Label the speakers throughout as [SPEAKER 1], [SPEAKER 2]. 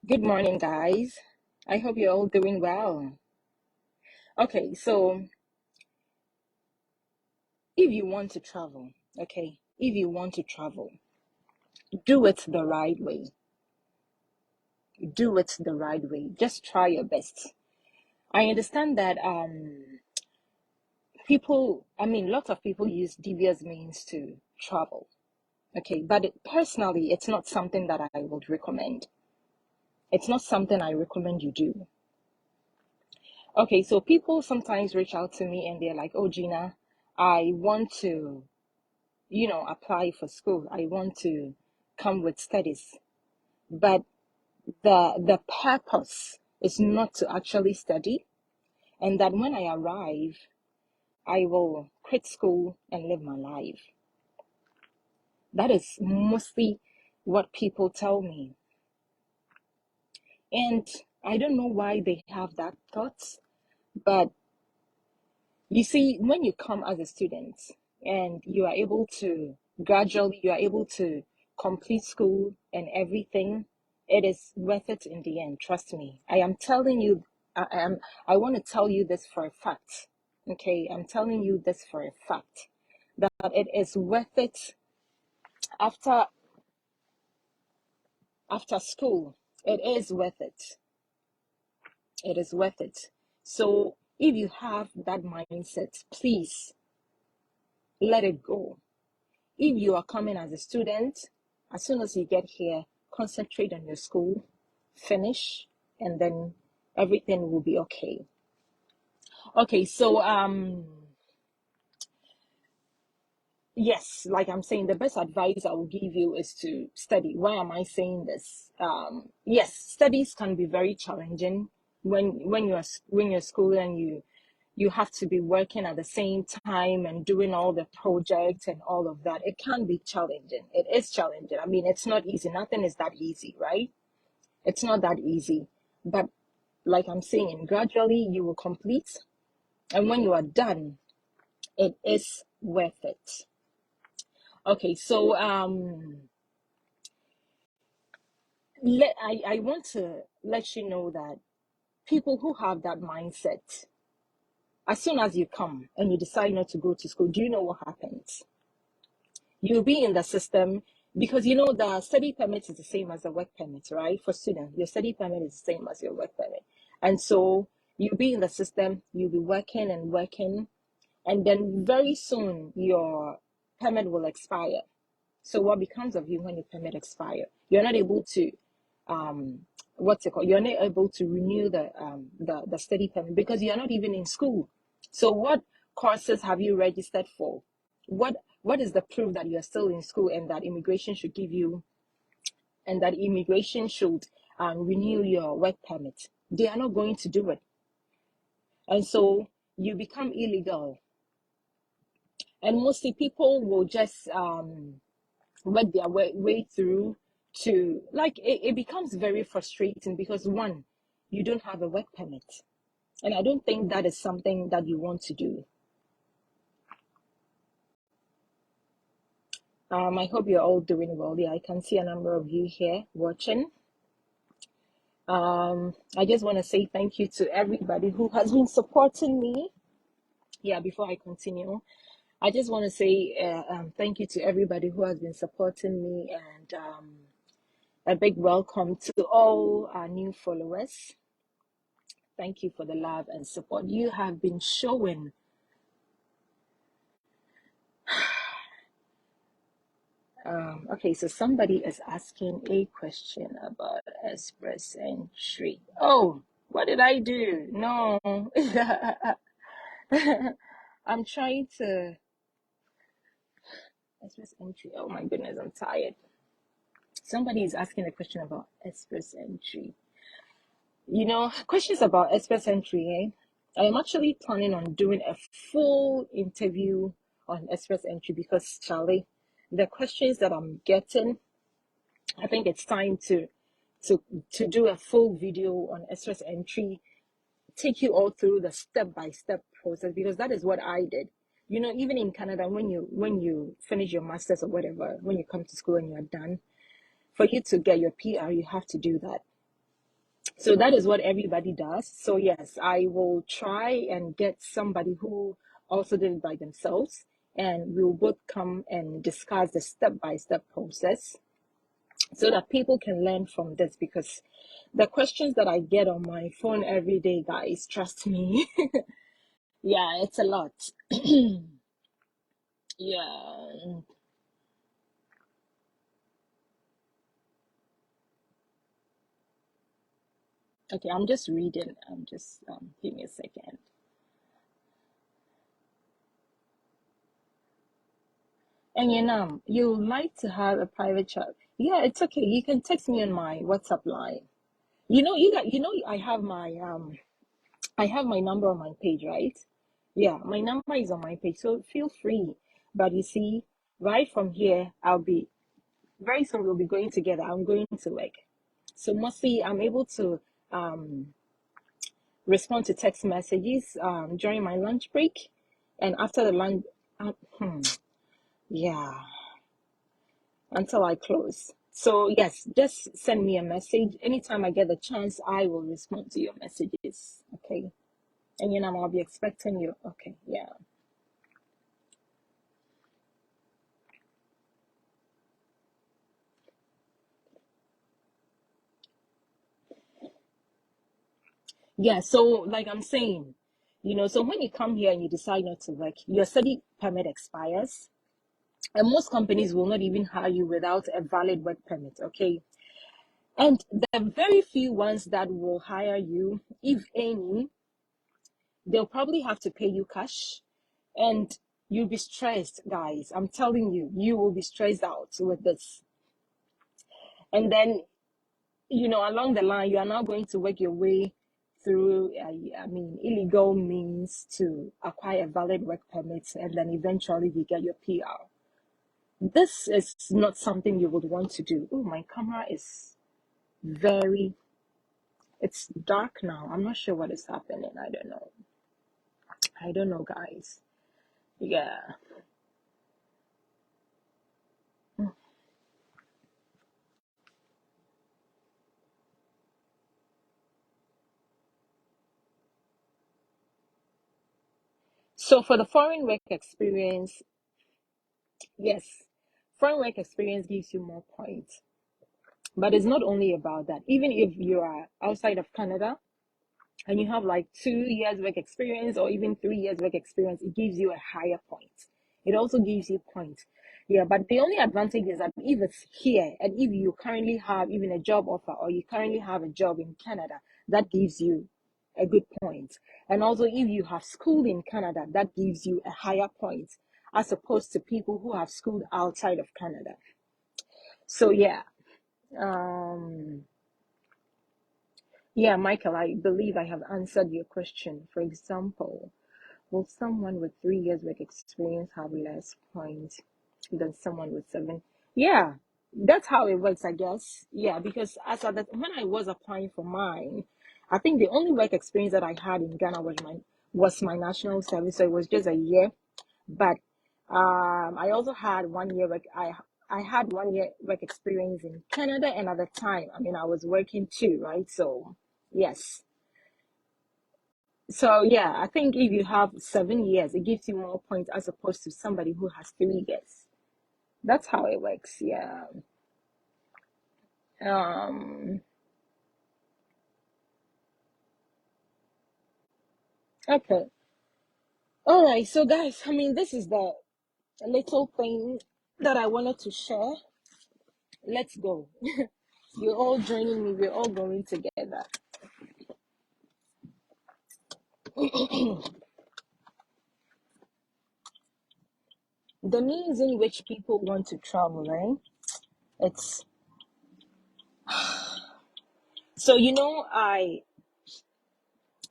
[SPEAKER 1] Good morning, guys. I hope you're all doing well. Okay, so if you want to travel, if you want to travel, do it the right way. Do it the right way. Just try your best. I understand that lots of people use devious means to travel. Okay, but personally, it's not something that I would recommend. It's not something I recommend you do. Okay, so people sometimes reach out to me and they're like, "Oh, Gina, I want to apply for school. I want to come with studies." But the purpose is not to actually study, and that when I arrive, I will quit school and live my life. That is mostly what people tell me. And I don't know why they have that thought, but you see, when you come as a student and you are able to complete school and everything, it is worth it in the end. Trust me. I am telling you, I want to tell you this for a fact. Okay, I'm telling you this for a fact that it is worth it after school. It is worth it. It is worth it. So if you have that mindset, please let it go. If you are coming as a student, as soon as you get here, concentrate on your school, finish, and then everything will be okay. Okay, so yes, like I'm saying, the best advice I will give you is to study. Why am I saying this? Yes, studies can be very challenging when you're school and you have to be working at the same time and doing all the projects and all of that. It can be challenging. It is challenging. I mean, it's not easy. Nothing is that easy, right? It's not that easy. But like I'm saying, gradually you will complete. And when you are done, it is worth it. Okay, so I want to let you know that people who have that mindset, as soon as you come and you decide not to go to school, do you know what happens? You'll be in the system because the study permit is the same as the work permit, right? For students, your study permit is the same as your work permit. And so you'll be in the system, you'll be working and working, and then very soon your permit will expire. So what becomes of you when your permit expire? You're not able to what's it called? You're not able to renew the study permit because you're not even in school. So what courses have you registered for? What is the proof that you're still in school and that immigration should give you and that immigration should renew your work permit? They are not going to do it. And so you become illegal. And mostly people will just work their way through to like it becomes very frustrating because one, you don't have a work permit. And I don't think that is something that you want to do. I hope you're all doing well. Yeah, I can see a number of you here watching. I just want to say thank you to everybody who has been supporting me. Yeah, before I continue, I just want to say thank you to everybody who has been supporting me and a big welcome to all our new followers. Thank you for the love and support you have been showing. Okay, so somebody is asking a question about express entry. Oh, what did I do? No. I'm trying to express entry. Oh my goodness, I'm tired. Somebody is asking a question about express entry. Questions about express entry, I am actually planning on doing a full interview on express entry because, Charlie, the questions that I'm getting, I think it's time to to do a full video on express entry, take you all through the step-by-step process because that is what I did. Even in Canada, when you finish your masters or whatever, when you come to school and you're done, for you to get your PR, you have to do that. So that is what everybody does. So yes, I will try and get somebody who also did it by themselves, and we'll both come and discuss the step-by-step process so that people can learn from this, because the questions that I get on my phone every day, guys, trust me, yeah, it's a lot. Yeah. Okay, I'm just reading. I'm just give me a second. And you like to have a private chat. Yeah, it's okay. You can text me on my WhatsApp line. I have my number on my page, right? Yeah, my number is on my page, so feel free. But you see, right from here, I'll be very soon we'll be going together. I'm going to work. So mostly I'm able to um respond to text messages during my lunch break, and after the lunch, uh, hmm, yeah, until I close. So yes, just send me a message anytime I get the chance. I will respond to your messages. Okay, and I'll be expecting you. Okay, yeah. Yeah, so like I'm saying, so when you come here and you decide not to work, your study permit expires, and most companies will not even hire you without a valid work permit, okay? And the very few ones that will hire you, if any, they'll probably have to pay you cash, and you'll be stressed, guys. I'm telling you, you will be stressed out with this. And then along the line, you are now going to work your way through, illegal means to acquire a valid work permit, and then eventually you get your PR. This is not something you would want to do. Oh, my camera is very, it's dark now. I'm not sure what is happening. I don't know. I don't know, guys. Yeah. So for the foreign work experience, yes, foreign work experience gives you more points. But it's not only about that. Even if you are outside of Canada and you have like 2 years work experience or even 3 years work experience, it gives you a higher point. It also gives you points. Yeah, but the only advantage is that if it's here and if you currently have even a job offer or you currently have a job in Canada, that gives you a good point. And also, if you have schooled in Canada, that gives you a higher point as opposed to people who have schooled outside of Canada. So yeah, um, yeah, Michael, I believe I have answered your question. For example, will someone with 3 years work experience have less points than someone with seven? Yeah, that's how it works, I guess. Yeah, because when I was applying for mine, I think the only work experience that I had in Ghana was my national service, so it was just a year. But I also had 1 year work. I had 1 year work experience in Canada, and at the time, I was working too, right? So yes. So yeah, I think if you have 7 years, it gives you more points as opposed to somebody who has 3 years. That's how it works. Yeah. Um. Okay. All right. So guys, this is the little thing that I wanted to share. Let's go. You're all joining me. We're all going together. The means in which people want to travel, right? It's so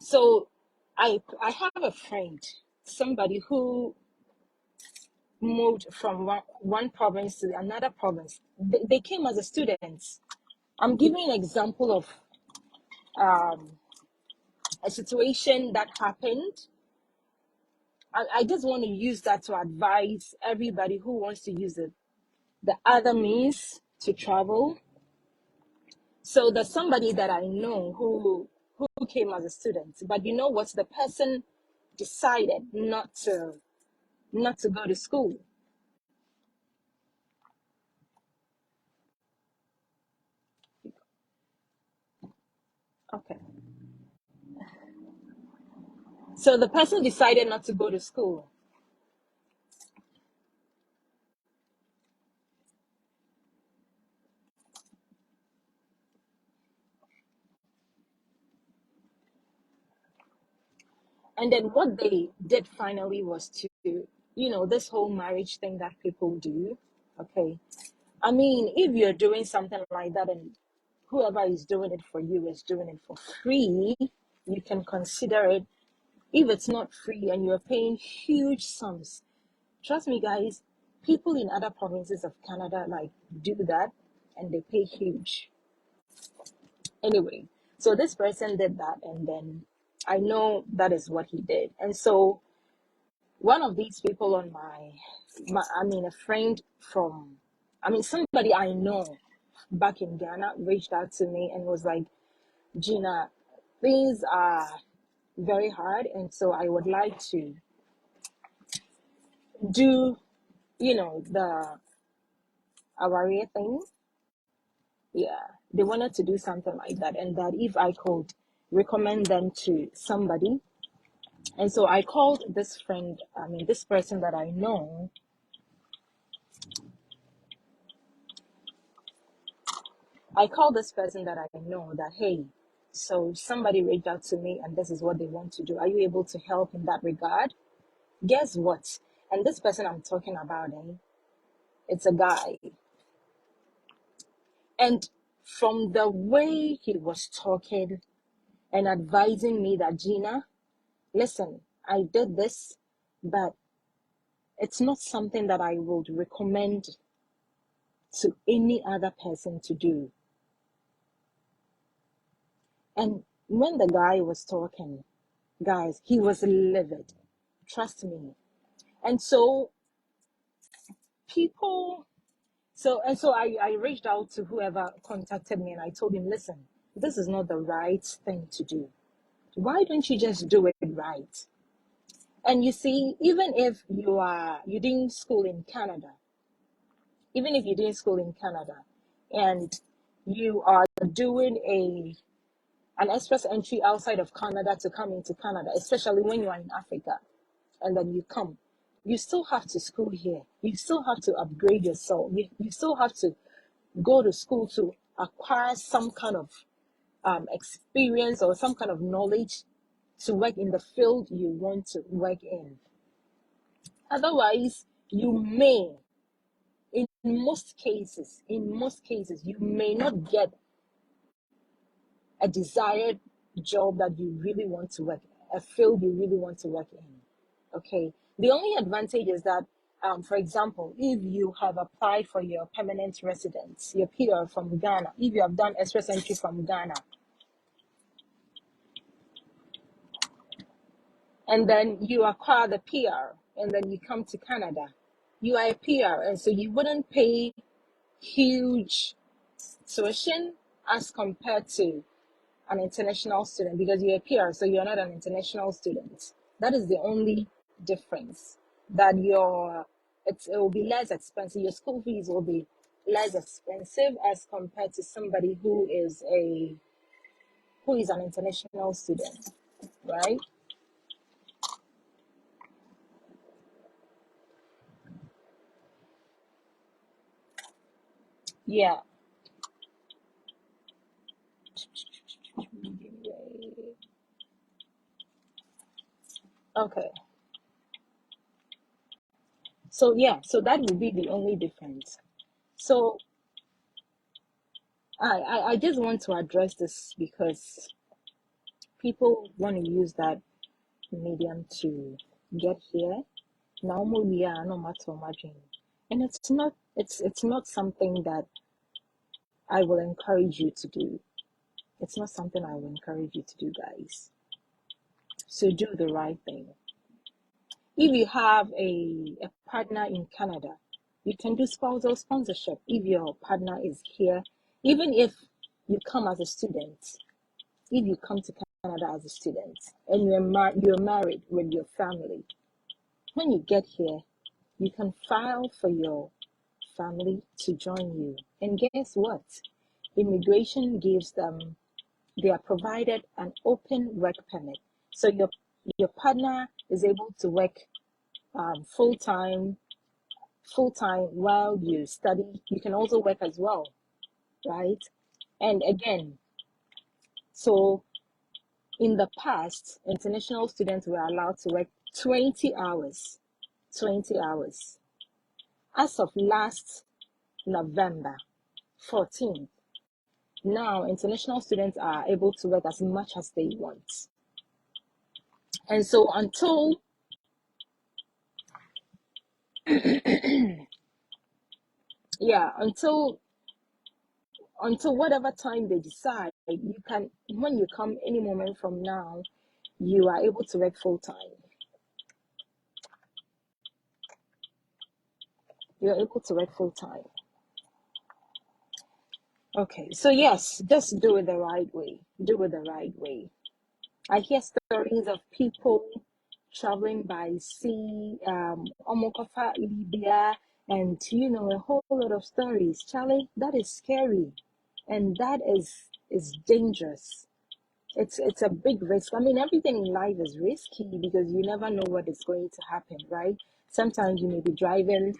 [SPEAKER 1] so I have a friend, somebody who moved from one province to another province. They came as a students. I'm giving an example of um, a situation that happened. I just want to use that to advise everybody who wants to use the other means to travel. So there's somebody that I know who came as a student, but you know what? The person decided not to go to school. Okay. So the person decided not to go to school. And then what they did finally was to, this whole marriage thing that people do. Okay. I mean, if you're doing something like that and whoever is doing it for you is doing it for free, you can consider it. If it's not free and you're paying huge sums, trust me, guys, people in other provinces of Canada like do that and they pay huge. Anyway, so this person did that, and then I know that is what he did. And so one of these people on I mean, a friend from, I mean, somebody I know back in Ghana reached out to me and was like, Gina, things are very hard, and so I would like to do, the Awaria thing. Yeah, they wanted to do something like that, and that if I could recommend them to somebody. And so I called this friend, I mean, this person that I know. I called this person that I know that, hey, so somebody reached out to me and this is what they want to do. Are you able to help in that regard? Guess what? And this person I'm talking about, it's a guy. And from the way he was talking and advising me that, Gina, listen, I did this, but it's not something that I would recommend to any other person to do. And when the guy was talking, guys, he was livid. Trust me. And so people, I reached out to whoever contacted me and I told him, listen, this is not the right thing to do. Why don't you just do it right? And you see, even if you didn't school in Canada, even if you didn't school in Canada and you are doing an express entry outside of Canada to come into Canada, especially when you are in Africa, and then you come, you still have to school here. You still have to upgrade yourself. You still have to go to school to acquire some kind of experience or some kind of knowledge to work in the field you want to work in. Otherwise, you may, in most cases, you may not get a desired job that you really want to work, a field you really want to work in. Okay. The only advantage is that, for example, if you have applied for your permanent residence, your PR from Ghana, if you have done express entry from Ghana, and then you acquire the PR, and then you come to Canada, you are a PR, and so you wouldn't pay huge tuition as compared to an international student because you're a PR, so you're not an international student. That is the only difference. That it will be less expensive. Your school fees will be less expensive as compared to somebody who is an international student, right? Yeah. Okay. So yeah, so that would be the only difference. So I just want to address this because people want to use that medium to get here. Now we are no matter margin. And it's not something that I will encourage you to do. It's not something I will encourage you to do, guys. So do the right thing. If you have a partner in Canada, you can do spousal sponsorship if your partner is here. Even if you come as a student, if you come to Canada as a student and you're married with your family, when you get here, you can file for your family to join you. And guess what? Immigration gives them, they are provided an open work permit. So your partner is able to work full time while you study. You can also work as well, right? And again, so in the past, international students were allowed to work 20 hours. 20 hours. As of last November 14th, now international students are able to work as much as they want. And so until yeah, until whatever time they decide, you can, when you come any moment from now, you are able to work full time. You're able to work full time. Okay, so yes, just do it the right way. Do it the right way. I hear stories of people traveling by sea, Omokofa, Libya, and a whole lot of stories. Charlie, that is scary, and that is dangerous. It's a big risk. I mean, everything in life is risky because you never know what is going to happen, right? Sometimes you may be driving,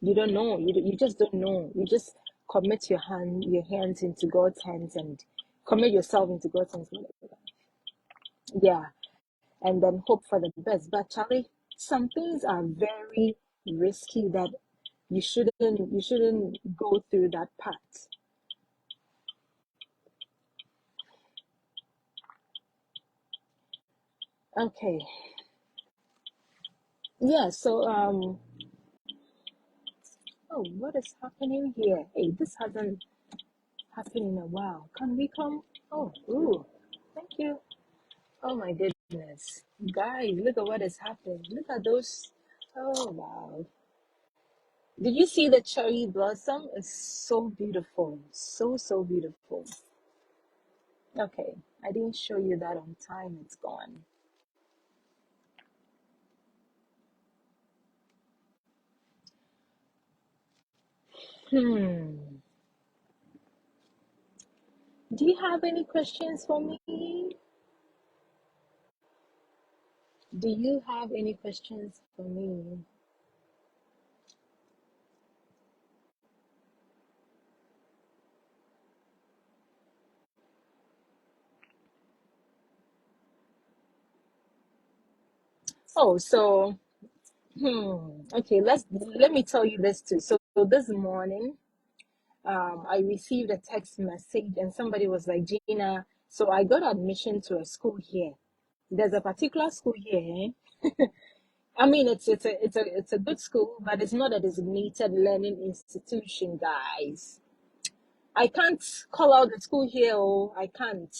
[SPEAKER 1] you don't know, you just don't know. You just commit your hands into God's hands and commit yourself into God's hands. Yeah, and then hope for the best. But Charlie, some things are very risky that you shouldn't go through that path. Okay. Yeah, so oh, what is happening here? Hey, this hasn't happened in a while. Can we come? Oh, ooh, thank you. Oh my goodness. Guys, look at what has happened. Look at those. Oh wow. Did you see the cherry blossom? It's so beautiful. So beautiful. Okay, I didn't show you that on time. It's gone. Hmm. Do you have any questions for me? Do you have any questions for me? Oh, so okay, let me tell you this too. So this morning, I received a text message and somebody was like, Gina, so I got admission to a school here. There's a particular school here. I mean, it's a good school, but it's not a designated learning institution, guys. I can't call out the school here. Oh, I can't.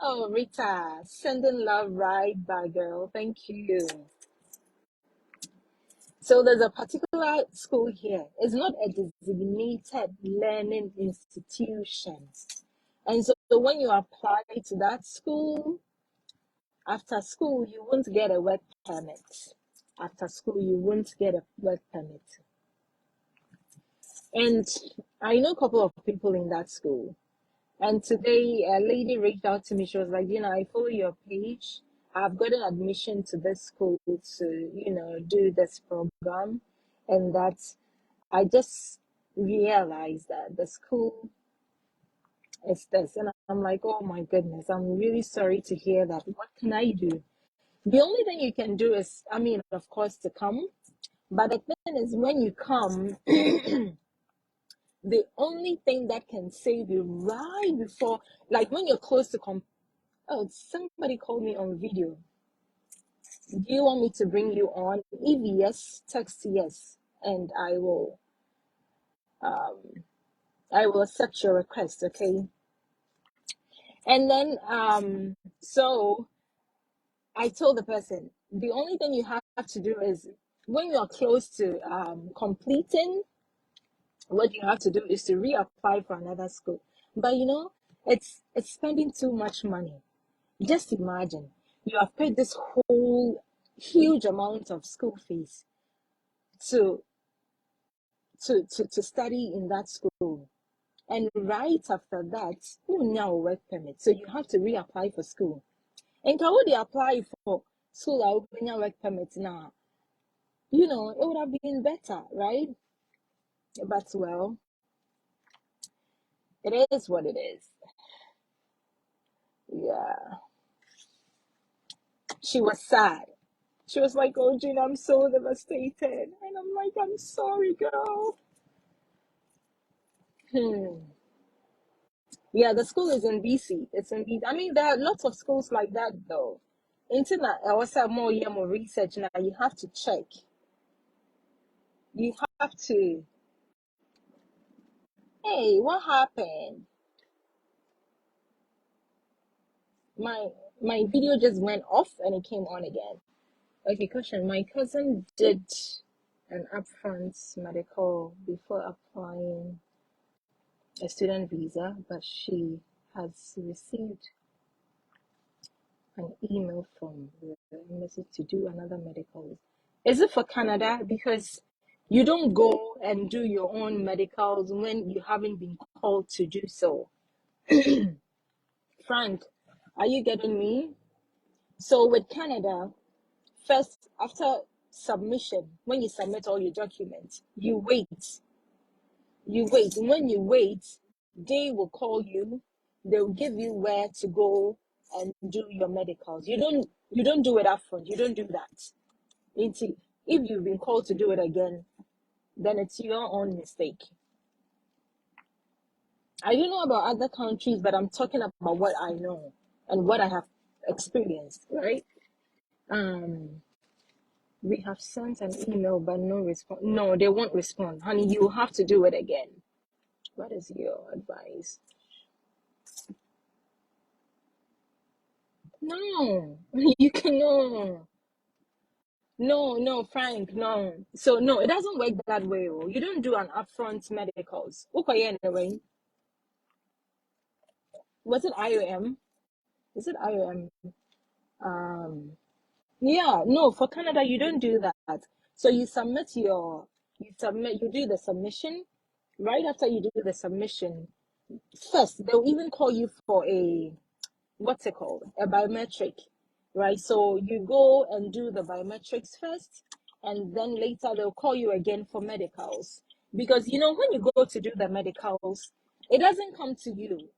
[SPEAKER 1] Oh, Rita, sending love right by girl. Thank you. So there's a particular school here. It's not a designated learning institution. And so when you apply to that school, after school, you won't get a work permit. After school, you won't get a work permit. And I know a couple of people in that school. And today, a lady reached out to me. She was like, I follow your page. I've gotten admission to this school to, do this program. And that I just realized that the school is this. And I'm like, oh my goodness, I'm really sorry to hear that. What can I do? The only thing you can do is, I mean, of course, to come. But the thing is, when you come, the only thing that can save you right before, like when you're close to oh, somebody called me on video. Do you want me to bring you on? If yes, text yes, and um I will accept your request, okay? And then so I told the person the only thing you have to do is when you're close to completing, what you have to do is to reapply for another school. But it's spending too much money. Just imagine you have paid this whole huge amount of school fees to to study in that school. And right after that, you now work permit. So you have to reapply for school. And how would you apply for school that open your work permit now? It would have been better, right? But well, it is what it is. Yeah. She was sad. She was like, "Oh, Gina, I'm so devastated." And I'm like, "I'm sorry, girl." Hmm. Yeah, the school is in BC. It's in BC. I mean, there are lots of schools like that, though. Internet, I was more year more research now. You have to check. You have to. Hey, what happened? My my video just went off and it came on again. Okay, question. My cousin did an upfront medical before applying a student visa, but she has received an email from the embassy to do another medical. Is it for Canada? Because you don't go and do your own medicals when you haven't been called to do so. Frank, are you getting me? So with Canada, first, after submission, when you submit all your documents, you wait. You wait. And when you wait, they will call you. They'll give you where to go and do your medicals. You don't do it up front. You don't do that. Until if you've been called to do it again, then it's your own mistake. I don't know about other countries, but I'm talking about what I know and what I have experienced, right? Um, we have sent an email, but no response. No, they won't respond. Honey, you have to do it again. What is your advice? No, you can no. No, no, Frank, no. So no, it doesn't work that way. Oh. You don't do an upfront medicals. Okay, anyway. Was it IOM? Is it IOM? Um, yeah, no, for Canada you don't do that. So you do the submission. Right after you do the submission, first they'll even call you for a what's it called? A biometric, right? So you go and do the biometrics first, and then later they'll call you again for medicals. Because when you go to do the medicals, it doesn't come to you,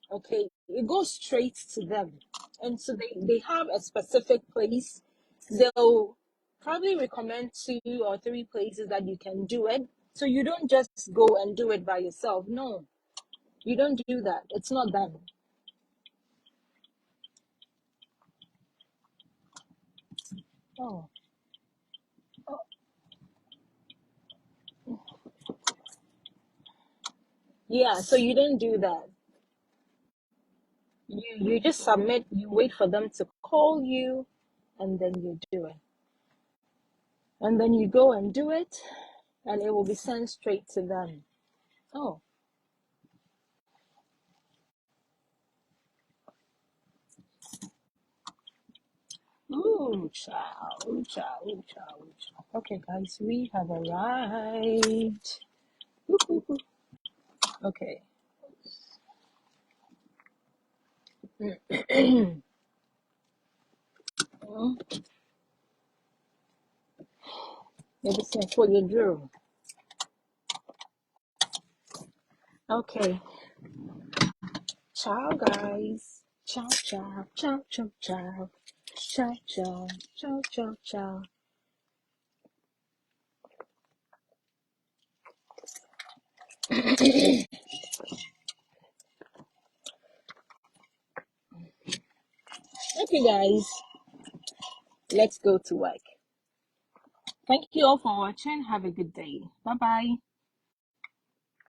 [SPEAKER 1] okay? It goes straight to them. And so they have a specific place. They'll probably recommend 2 or 3 places that you can do it. So you don't just go and do it by yourself. No, you don't do that. It's not done. Oh. Yeah, so you don't do that. You just submit, you wait for them to call you, and then you do it. And then you go and do it, and it will be sent straight to them. Oh, ooh, child, ooh, child, ooh, child, ooh, child. Okay, guys, we have arrived. Ooh, ooh, ooh. Okay. Maybe say for your drill. Okay. Ciao, guys. Ciao, ciao, ciao, ciao, ciao. Ciao, ciao, ciao, ciao, ciao. Okay, guys, let's go to work. Thank you all for watching. Have a good day. Bye bye.